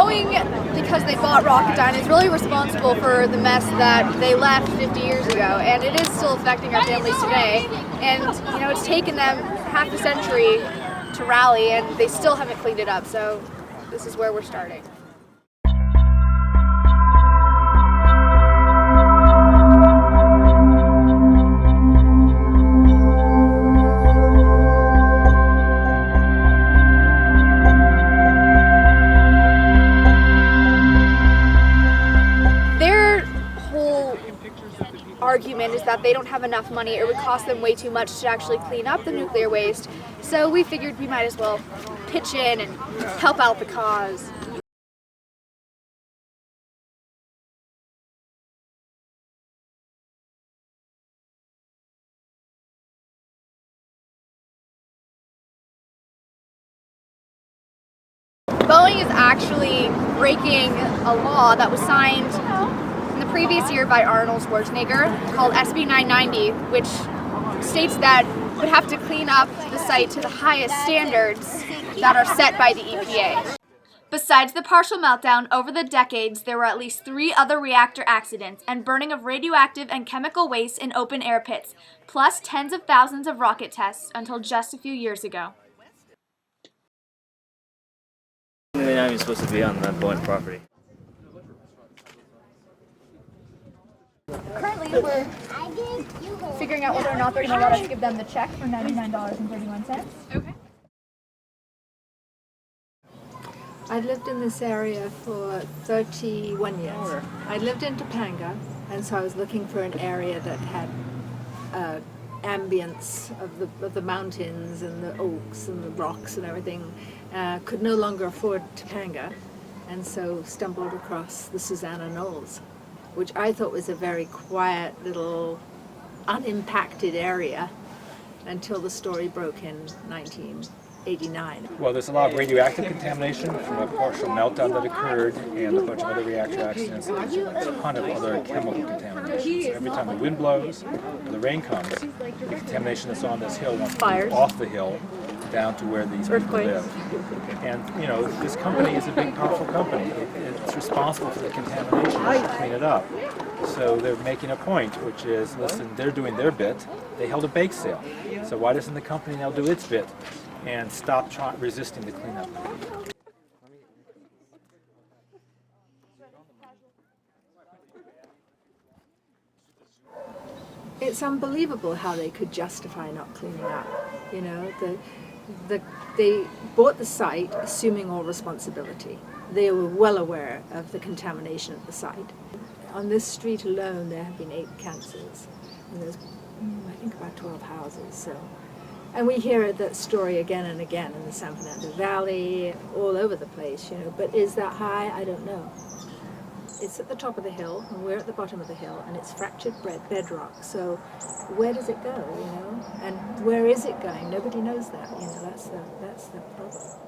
Boeing, because they bought Rocketdyne, is really responsible for the mess that they left 50 years ago, and it is still affecting our families today. And you know, it's taken them half a century to rally, and they still haven't cleaned it up. So this is where we're starting. Argument is that they don't have enough money. It would cost them way too much to actually clean up the nuclear waste. So we figured we might as well pitch in and help out the cause. Boeing is actually breaking a law that was signed in the previous year by Arnold Schwarzenegger called SB 990, which states that would have to clean up the site to the highest standards that are set by the EPA. Besides the partial meltdown, over the decades there were at least 3 other reactor accidents and burning of radioactive and chemical waste in open air pits, plus tens of thousands of rocket tests until just a few years ago. They're not even supposed to be on the Boeing property. Currently, we're figuring out whether or not they're going to let us give them the check for $99.31. Okay. I lived in this area for 31 years. I lived in Topanga, and so I was looking for an area that had ambience of the mountains and the oaks and the rocks and everything. Could no longer afford Topanga, and so stumbled across the Susanna Knolls, which I thought was a very quiet little unimpacted area until the story broke in 1989. Well, there's a lot of radioactive contamination from a partial meltdown that occurred and a bunch of other reactor accidents. There's a ton of other chemical contamination. So every time the wind blows or the rain comes, the contamination that's on this hill wants to move off the hill down to where these people live. And, you know, this company is a big, powerful company. It's responsible for the contamination. They should clean it up. So they're making a point, which is, listen, they're doing their bit. They held a bake sale. So why doesn't the company now do its bit and stop resisting the cleanup? It's unbelievable how they could justify not cleaning up. You know, they bought the site assuming all responsibility. They were well aware of the contamination at the site. On this street alone, there have been 8 cancers, and there's, I think, about 12 houses. So, and we hear that story again and again in the San Fernando Valley, all over the place. You know, but is that high? I don't know. It's at the top of the hill, and we're at the bottom of the hill, and it's fractured bedrock. So where does it go, you know? And where is it going? Nobody knows that, you know, that's the problem.